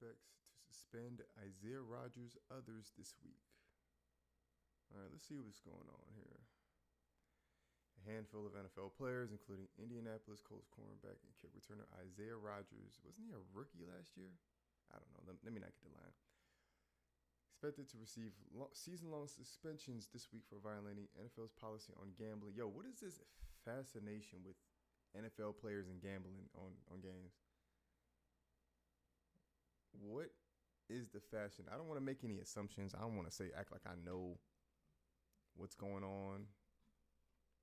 expects to suspend Isaiah Rodgers others this week. All right, let's see what's going on here. A handful of NFL players, including Indianapolis Colts cornerback and kick returner Isaiah Rodgers. Wasn't he a rookie last year? I don't know. Let me not get the line. Expected to receive season-long suspensions this week for violating NFL's policy on gambling. Yo, what is this fascination with NFL players and gambling on games? What is the fashion? I don't want to make any assumptions. I don't want to act like I know what's going on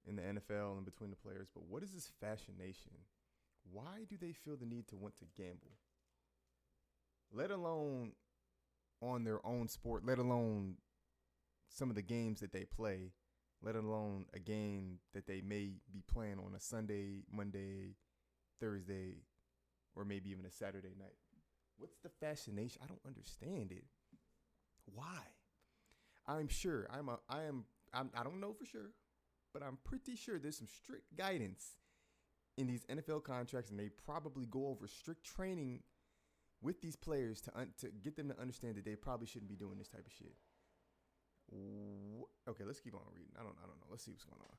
in the NFL and between the players, but what is this fascination? Why do they feel the need to want to gamble? Let alone on their own sport, let alone some of the games that they play, let alone a game that they may be playing on a Sunday, Monday, Thursday, or maybe even a Saturday night. What's the fascination? I don't understand it. Why? I'm sure I don't know for sure, but I'm pretty sure there's some strict guidance in these NFL contracts, and they probably go over strict training with these players to get them to understand that they probably shouldn't be doing this type of shit. Okay, let's keep on reading. I don't know. Let's see what's going on.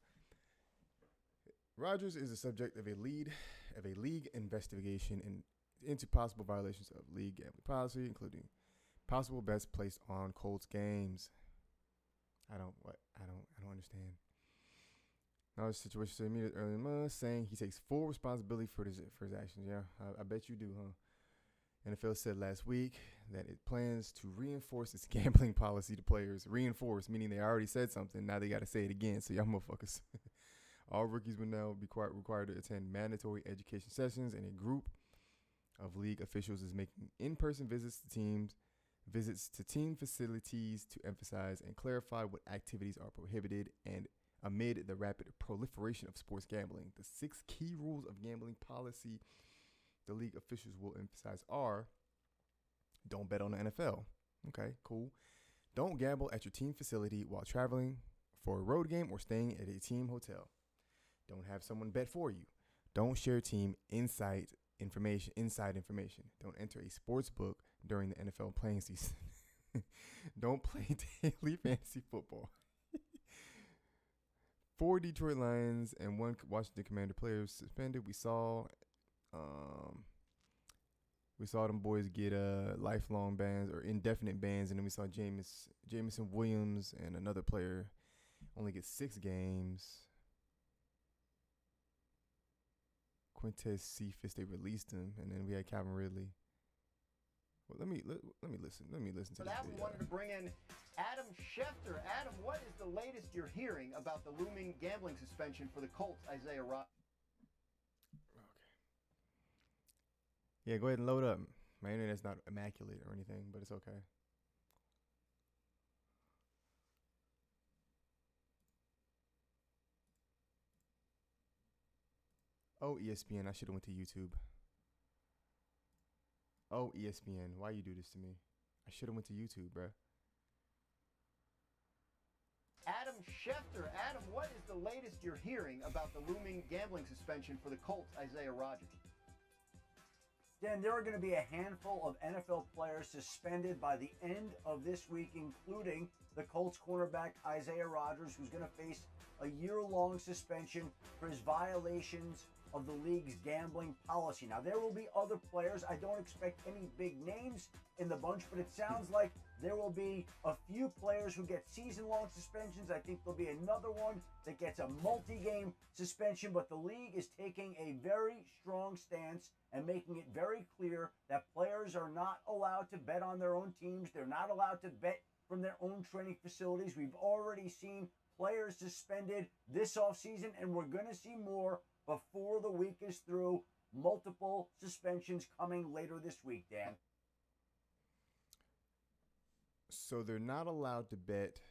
Rodgers is the subject of a league investigation into possible violations of league gambling policy, including possible bets placed on Colts games. I don't understand. Now the situation said immediately early in the month, saying he takes full responsibility for his actions. Yeah, I bet you do, huh? NFL said last week that it plans to reinforce its gambling policy to players. Reinforce, meaning they already said something. Now they got to say it again. So y'all motherfuckers. All rookies will now be required to attend mandatory education sessions, and a group of league officials is making in-person visits to team facilities to emphasize and clarify what activities are prohibited. And amid the rapid proliferation of sports gambling, the 6 key rules of gambling policy the league officials will emphasize are: don't bet on the NFL. Okay, cool. Don't gamble at your team facility while traveling for a road game or staying at a team hotel. Don't have someone bet for you. Don't share team inside information. Don't enter a sports book during the NFL playing season. Don't play daily fantasy football. 4 Detroit Lions and 1 Washington Commander players suspended. We saw them boys get lifelong bans or indefinite bans, and then we saw Jameson Williams and another player only get 6 games. Quintez Cephas, they released him, and then we had Calvin Ridley. Well, let me listen to this For that, we wanted to bring in Adam Schefter. Adam, what is the latest you're hearing about the looming gambling suspension for the Colts, Isaiah Rodgers? Okay. Yeah, go ahead and load up. My internet's not immaculate or anything, but it's okay. Oh, ESPN, I should have went to YouTube. Oh, ESPN, why you do this to me? I should have went to YouTube, bruh. Adam Schefter. Adam, what is the latest you're hearing about the looming gambling suspension for the Colts, Isaiah Rodgers? Dan, there are going to be a handful of NFL players suspended by the end of this week, including the Colts cornerback Isaiah Rodgers, who's going to face a year-long suspension for his violations of the league's gambling policy. Now, there will be other players. I don't expect any big names in the bunch, but it sounds like there will be a few players who get season-long suspensions. I think there'll be another one that gets a multi-game suspension, but the league is taking a very strong stance and making it very clear that players are not allowed to bet on their own teams. They're not allowed to bet from their own training facilities. We've already seen players suspended this offseason, and we're going to see more before the week is through. Multiple suspensions coming later this week, Dan. So they're not allowed to bet.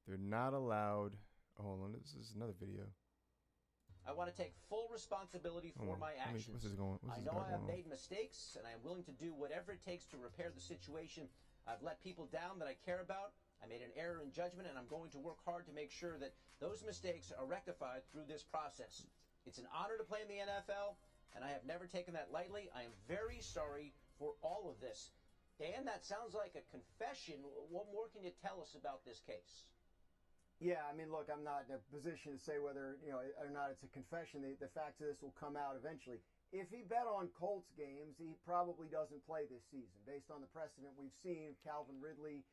They're not allowed. Oh, hold on, this is another video. I want to take full responsibility for my actions. What's this going? I know I have made mistakes, and I am willing to do whatever it takes to repair the situation. I've let people down that I care about. I made an error in judgment, and I'm going to work hard to make sure that those mistakes are rectified through this process. It's an honor to play in the NFL, and I have never taken that lightly. I am very sorry for all of this. Dan, that sounds like a confession. What more can you tell us about this case? Yeah, I mean, look, I'm not in a position to say whether, or not it's a confession. The facts of this will come out eventually. If he bet on Colts games, he probably doesn't play this season based on the precedent we've seen of Calvin Ridley.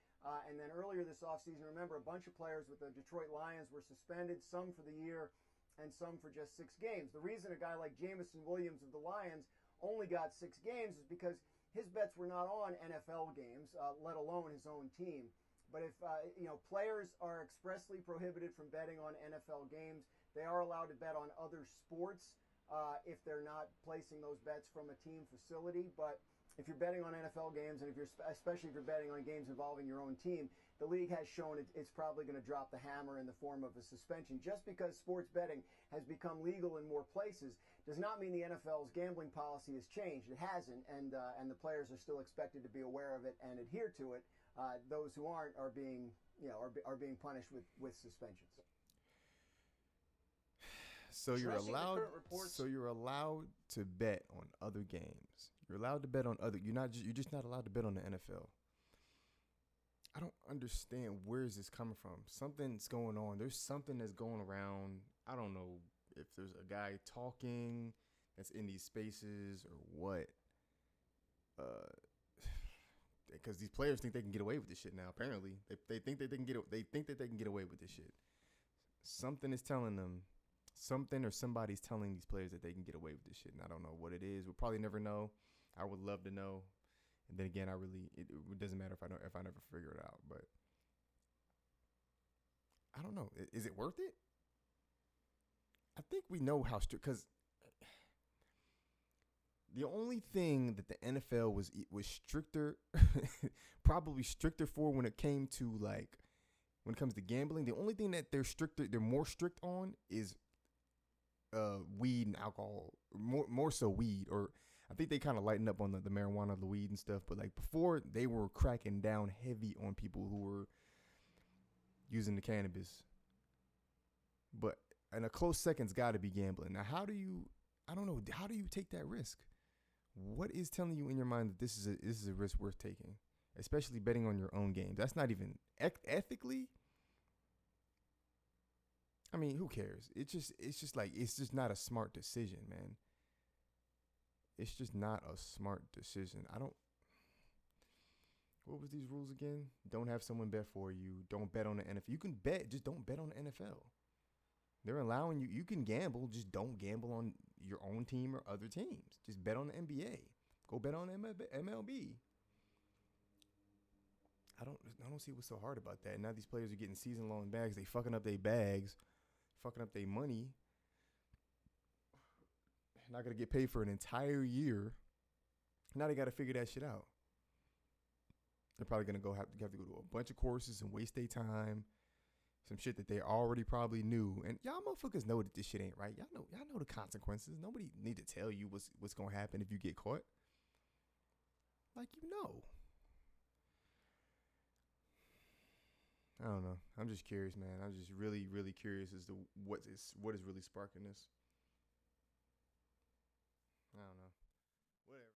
And then earlier this offseason, remember, a bunch of players with the Detroit Lions were suspended, some for the year and some for just 6 games. The reason a guy like Jameson Williams of the Lions only got 6 games is because his bets were not on NFL games, let alone his own team. But if players are expressly prohibited from betting on NFL games, they are allowed to bet on other sports if they're not placing those bets from a team facility. But if you're betting on NFL games, and especially if you're betting on games involving your own team, the league has shown it's probably going to drop the hammer in the form of a suspension. Just because sports betting has become legal in more places does not mean the NFL's gambling policy has changed. It hasn't, and the players are still expected to be aware of it and adhere to it. Those who aren't are being punished with suspensions. So you're allowed to bet on other games. You're allowed to bet on other. You're just not allowed to bet on the NFL. I don't understand, where is this coming from? Something's going on. There's something that's going around. I don't know if there's a guy talking that's in these spaces or what. Because these players think they can get away with this shit now. Apparently, they think that they can get away with this shit. Something is telling them. Something or somebody's telling these players that they can get away with this shit, and I don't know what it is. We'll probably never know. I would love to know, and then again, it doesn't matter if I never figure it out. But I don't know. Is it worth it? I think we know how strict, because the only thing that the NFL was stricter, probably stricter for when it comes to gambling. The only thing that they're more strict on is weed and alcohol, more so weed, or I think they kind of lightened up on the marijuana, the weed and stuff. But like before, they were cracking down heavy on people who were using the cannabis. But and a close second's got to be gambling. Now, how do you take that risk? What is telling you in your mind that this is a risk worth taking, especially betting on your own game? That's not even ethically. I mean, who cares? It's just not a smart decision, man. It's just not a smart decision. What was these rules again? Don't have someone bet for you. Don't bet on the NFL. You can bet, just don't bet on the NFL. They're allowing you can gamble, just don't gamble on your own team or other teams. Just bet on the NBA. Go bet on MLB. I don't see what's so hard about that. Now these players are getting season-long bags. They fucking up their bags, fucking up their money. Not going to get paid for an entire year. Now they got to figure that shit out. They're probably going to have to go to a bunch of courses and waste their time. Some shit that they already probably knew. And y'all motherfuckers know that this shit ain't right. Y'all know the consequences. Nobody need to tell you what's going to happen if you get caught. Like, you know. I don't know. I'm just curious, man. I'm just really, really curious as to what is really sparking this. I don't know. Whatever.